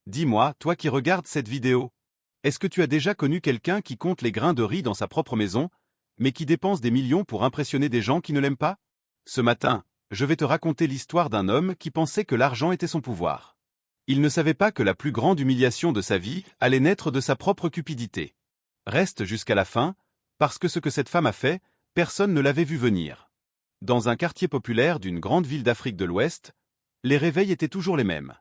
Dis-moi, toi qui regardes cette vidéo, est-ce que tu as déjà connu quelqu'un qui compte les grains de riz dans sa propre maison, mais qui dépense des millions pour impressionner des gens qui ne l'aiment pas? Ce matin, je vais te raconter l'histoire d'un homme qui pensait que l'argent était son pouvoir. Il ne savait pas que la plus grande humiliation de sa vie allait naître de sa propre cupidité. Reste jusqu'à la fin, parce que ce que cette femme a fait, personne ne l'avait vu venir. Dans un quartier populaire d'une grande ville d'Afrique de l'Ouest, les réveils étaient toujours les mêmes.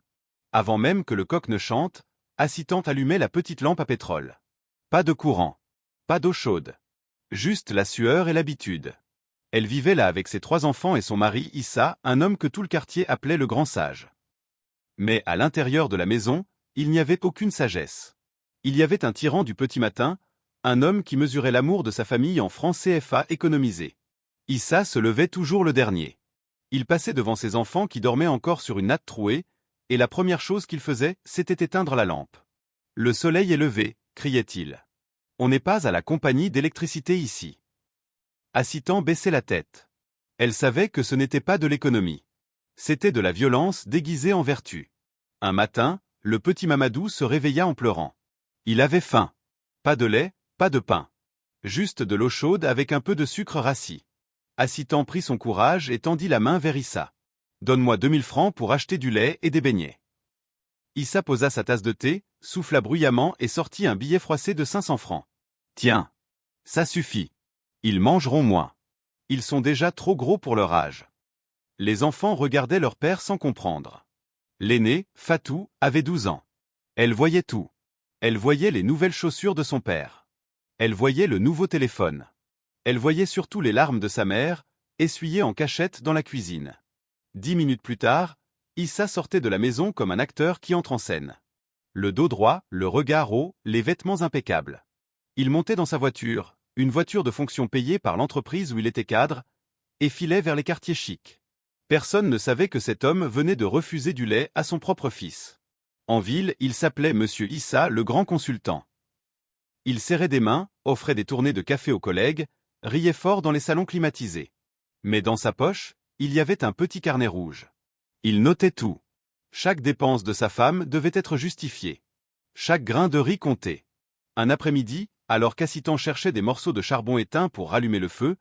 Avant même que le coq ne chante, Assistante allumait la petite lampe à pétrole. Pas de courant. Pas d'eau chaude. Juste la sueur et l'habitude. Elle vivait là avec ses 3 enfants et son mari Issa, un homme que tout le quartier appelait le grand sage. Mais à l'intérieur de la maison, il n'y avait aucune sagesse. Il y avait un tyran du petit matin, un homme qui mesurait l'amour de sa famille en francs CFA économisés. Issa se levait toujours le dernier. Il passait devant ses enfants qui dormaient encore sur une natte trouée, et la première chose qu'il faisait, c'était éteindre la lampe. « Le soleil est levé », criait-il. « On n'est pas à la compagnie d'électricité ici. » Assistante baissait la tête. Elle savait que ce n'était pas de l'économie. C'était de la violence déguisée en vertu. Un matin, le petit Mamadou se réveilla en pleurant. Il avait faim. Pas de lait, pas de pain. Juste de l'eau chaude avec un peu de sucre rassis. Assistante prit son courage et tendit la main vers Issa. « Donne-moi 2000 francs pour acheter du lait et des beignets. » Issa posa sa tasse de thé, souffla bruyamment et sortit un billet froissé de 500 francs. « Tiens. Ça suffit. Ils mangeront moins. Ils sont déjà trop gros pour leur âge. » Les enfants regardaient leur père sans comprendre. L'aînée, Fatou, avait 12 ans. Elle voyait tout. Elle voyait les nouvelles chaussures de son père. Elle voyait le nouveau téléphone. Elle voyait surtout les larmes de sa mère, essuyées en cachette dans la cuisine. 10 minutes plus tard, Issa sortait de la maison comme un acteur qui entre en scène. Le dos droit, le regard haut, les vêtements impeccables. Il montait dans sa voiture, une voiture de fonction payée par l'entreprise où il était cadre, et filait vers les quartiers chics. Personne ne savait que cet homme venait de refuser du lait à son propre fils. En ville, il s'appelait Monsieur Issa, le grand consultant. Il serrait des mains, offrait des tournées de café aux collègues, riait fort dans les salons climatisés. Mais dans sa poche, il y avait un petit carnet rouge. Il notait tout. Chaque dépense de sa femme devait être justifiée. Chaque grain de riz comptait. Un après-midi, alors qu'Assistante cherchait des morceaux de charbon éteint pour rallumer le feu,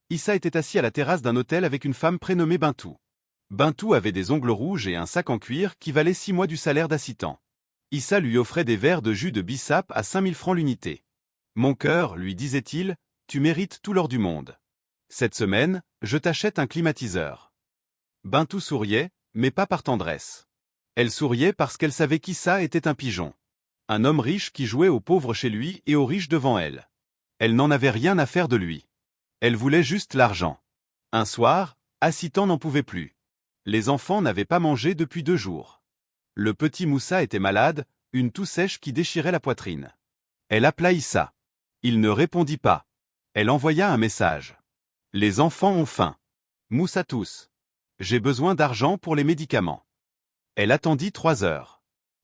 Issa était assis à la terrasse d'un hôtel avec une femme prénommée Bintou. Bintou avait des ongles rouges et un sac en cuir qui valait 6 mois du salaire d'Assistante. Issa lui offrait des verres de jus de bissap à 5000 francs l'unité. « Mon cœur, lui disait-il, tu mérites tout l'or du monde. Cette semaine, je t'achète un climatiseur. » Bintou souriait, mais pas par tendresse. Elle souriait parce qu'elle savait qu'Issa était un pigeon. Un homme riche qui jouait aux pauvres chez lui et aux riches devant elle. Elle n'en avait rien à faire de lui. Elle voulait juste l'argent. Un soir, Assistante n'en pouvait plus. Les enfants n'avaient pas mangé depuis 2 jours. Le petit Moussa était malade, une toux sèche qui déchirait la poitrine. Elle appela Issa. Il ne répondit pas. Elle envoya un message. Les enfants ont faim. Moussa tousse. J'ai besoin d'argent pour les médicaments. Elle attendit 3 heures.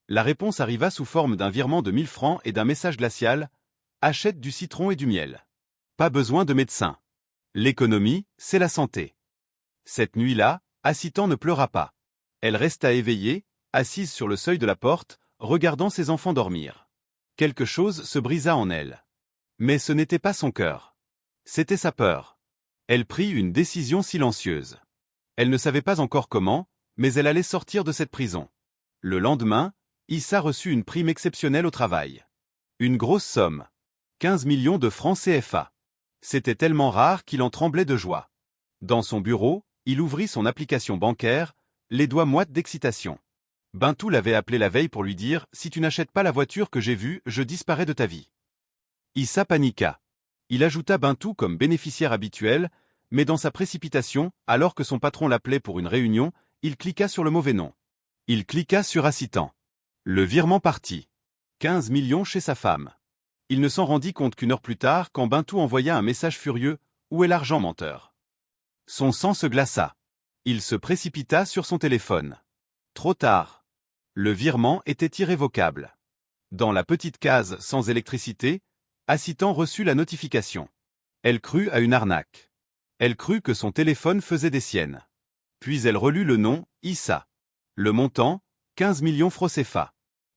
La réponse arriva sous forme d'un virement de 1000 francs et d'un message glacial. Achète du citron et du miel. Pas besoin de médecin. L'économie, c'est la santé. Cette nuit-là, Assistante ne pleura pas. Elle resta éveillée, assise sur le seuil de la porte, regardant ses enfants dormir. Quelque chose se brisa en elle. Mais ce n'était pas son cœur. C'était sa peur. Elle prit une décision silencieuse. Elle ne savait pas encore comment, mais elle allait sortir de cette prison. Le lendemain, Issa reçut une prime exceptionnelle au travail. Une grosse somme. 15 millions de francs CFA. C'était tellement rare qu'il en tremblait de joie. Dans son bureau, il ouvrit son application bancaire, les doigts moites d'excitation. Bintou l'avait appelé la veille pour lui dire « Si tu n'achètes pas la voiture que j'ai vue, je disparais de ta vie ». Issa paniqua. Il ajouta Bintou comme bénéficiaire habituel, mais dans sa précipitation, alors que son patron l'appelait pour une réunion, il cliqua sur le mauvais nom. Il cliqua sur Assistante. Le virement partit. 15 millions chez sa femme. Il ne s'en rendit compte qu'1 heure plus tard quand Bintou envoya un message furieux « Où est l'argent, menteur ?» Son sang se glaça. Il se précipita sur son téléphone. Trop tard. Le virement était irrévocable. Dans la petite case sans électricité, Assistante reçut la notification. Elle crut à une arnaque. Elle crut que son téléphone faisait des siennes. Puis elle relut le nom, Issa. Le montant, 15 millions francs CFA.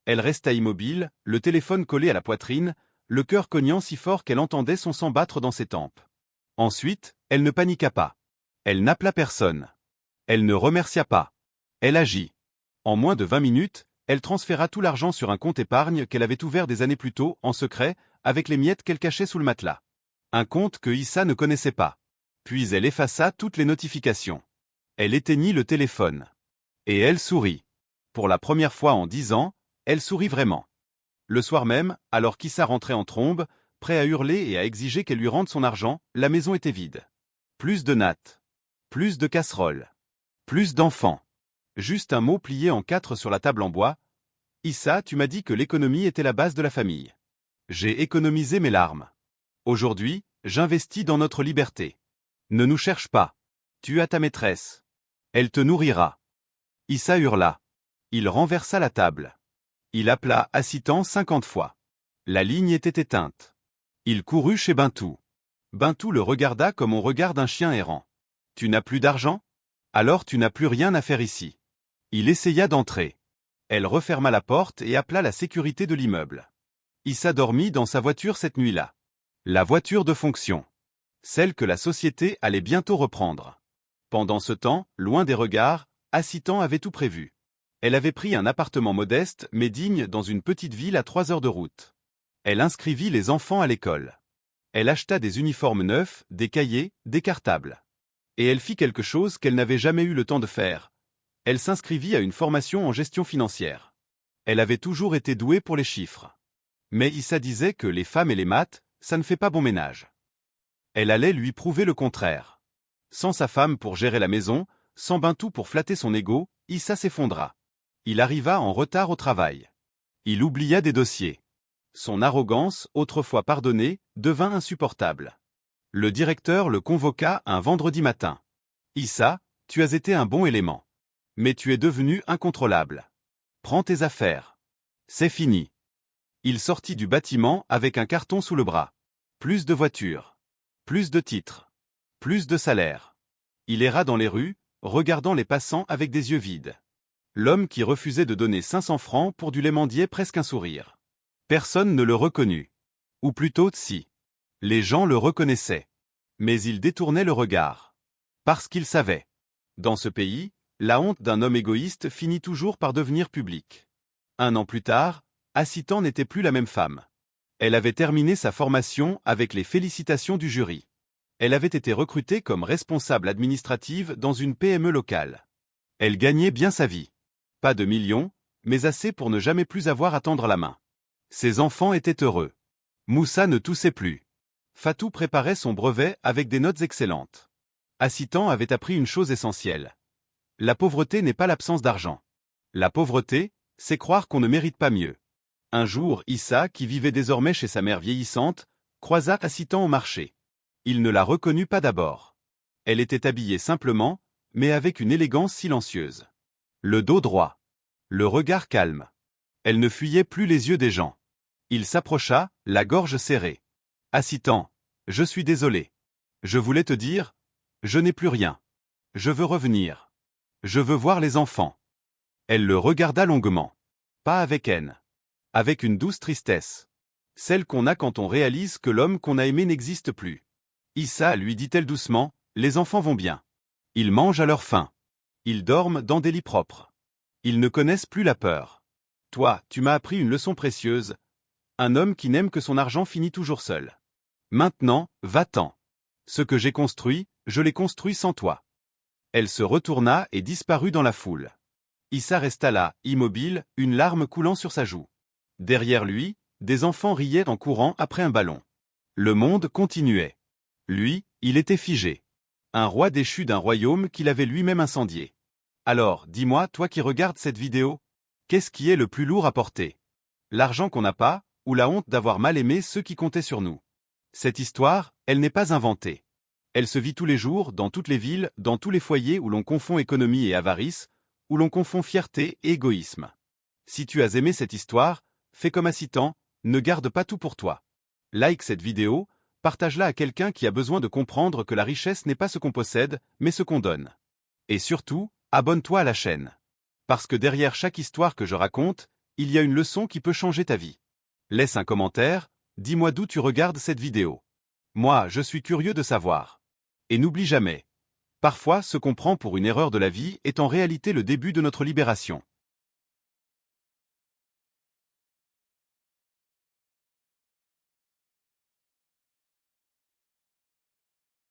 Elle resta immobile, le téléphone collé à la poitrine, le cœur cognant si fort qu'elle entendait son sang battre dans ses tempes. Ensuite, elle ne paniqua pas. Elle n'appela personne. Elle ne remercia pas. Elle agit. En moins de 20 minutes, elle transféra tout l'argent sur un compte épargne qu'elle avait ouvert des années plus tôt, en secret, avec les miettes qu'elle cachait sous le matelas. Un compte que Issa ne connaissait pas. Puis elle effaça toutes les notifications. Elle éteignit le téléphone. Et elle sourit. Pour la première fois en 10 ans, elle sourit vraiment. Le soir même, alors qu'Issa rentrait en trombe, prêt à hurler et à exiger qu'elle lui rende son argent, la maison était vide. Plus de nattes. Plus de casseroles. Plus d'enfants. Juste un mot plié en 4 sur la table en bois. Issa, tu m'as dit que l'économie était la base de la famille. J'ai économisé mes larmes. Aujourd'hui, j'investis dans notre liberté. Ne nous cherche pas. Tu as ta maîtresse. Elle te nourrira. Issa hurla. Il renversa la table. Il appela Assitan 50 fois. La ligne était éteinte. Il courut chez Bintou. Bintou le regarda comme on regarde un chien errant. Tu n'as plus d'argent? Alors tu n'as plus rien à faire ici. Il essaya d'entrer. Elle referma la porte et appela la sécurité de l'immeuble. Issa dormit dans sa voiture cette nuit-là. La voiture de fonction. Celle que la société allait bientôt reprendre. Pendant ce temps, loin des regards, Assitan avait tout prévu. Elle avait pris un appartement modeste mais digne dans une petite ville à 3 heures de route. Elle inscrivit les enfants à l'école. Elle acheta des uniformes neufs, des cahiers, des cartables. Et elle fit quelque chose qu'elle n'avait jamais eu le temps de faire. Elle s'inscrivit à une formation en gestion financière. Elle avait toujours été douée pour les chiffres. Mais Issa disait que les femmes et les maths, ça ne fait pas bon ménage. Elle allait lui prouver le contraire. Sans sa femme pour gérer la maison, sans Bintou pour flatter son ego, Issa s'effondra. Il arriva en retard au travail. Il oublia des dossiers. Son arrogance, autrefois pardonnée, devint insupportable. Le directeur le convoqua un vendredi matin. « Issa, tu as été un bon élément. Mais tu es devenu incontrôlable. Prends tes affaires. C'est fini. » Il sortit du bâtiment avec un carton sous le bras. Plus de voitures. Plus de titres. Plus de salaire. Il erra dans les rues, regardant les passants avec des yeux vides. L'homme qui refusait de donner 500 francs pour du lait mendiait presque un sourire. Personne ne le reconnut. Ou plutôt si. Les gens le reconnaissaient. Mais il détournait le regard. Parce qu'il savait. Dans ce pays, la honte d'un homme égoïste finit toujours par devenir publique. 1 an plus tard, Assitan n'était plus la même femme. Elle avait terminé sa formation avec les félicitations du jury. Elle avait été recrutée comme responsable administrative dans une PME locale. Elle gagnait bien sa vie. Pas de millions, mais assez pour ne jamais plus avoir à tendre la main. Ses enfants étaient heureux. Moussa ne toussait plus. Fatou préparait son brevet avec des notes excellentes. Assitan avait appris une chose essentielle. La pauvreté n'est pas l'absence d'argent. La pauvreté, c'est croire qu'on ne mérite pas mieux. Un jour, Issa, qui vivait désormais chez sa mère vieillissante, croisa Assitan au marché. Il ne la reconnut pas d'abord. Elle était habillée simplement, mais avec une élégance silencieuse. Le dos droit. Le regard calme. Elle ne fuyait plus les yeux des gens. Il s'approcha, la gorge serrée. « Assitan, je suis désolé. Je voulais te dire, je n'ai plus rien. Je veux revenir. Je veux voir les enfants. » Elle le regarda longuement. Pas avec haine. Avec une douce tristesse. Celle qu'on a quand on réalise que l'homme qu'on a aimé n'existe plus. « Issa, lui dit-elle doucement, les enfants vont bien. Ils mangent à leur faim. Ils dorment dans des lits propres. Ils ne connaissent plus la peur. Toi, tu m'as appris une leçon précieuse. Un homme qui n'aime que son argent finit toujours seul. Maintenant, va-t'en. Ce que j'ai construit, je l'ai construit sans toi. » Elle se retourna et disparut dans la foule. Issa resta là, immobile, une larme coulant sur sa joue. Derrière lui, des enfants riaient en courant après un ballon. Le monde continuait. Lui, il était figé. Un roi déchu d'un royaume qu'il avait lui-même incendié. Alors, dis-moi, toi qui regardes cette vidéo, qu'est-ce qui est le plus lourd à porter? L'argent qu'on n'a pas, ou la honte d'avoir mal aimé ceux qui comptaient sur nous? Cette histoire, elle n'est pas inventée. Elle se vit tous les jours, dans toutes les villes, dans tous les foyers où l'on confond économie et avarice, où l'on confond fierté et égoïsme. Si tu as aimé cette histoire, fais comme Assitan, ne garde pas tout pour toi. Like cette vidéo, partage-la à quelqu'un qui a besoin de comprendre que la richesse n'est pas ce qu'on possède, mais ce qu'on donne. Et surtout, abonne-toi à la chaîne. Parce que derrière chaque histoire que je raconte, il y a une leçon qui peut changer ta vie. Laisse un commentaire, dis-moi d'où tu regardes cette vidéo. Moi, je suis curieux de savoir. Et n'oublie jamais. Parfois, ce qu'on prend pour une erreur de la vie est en réalité le début de notre libération.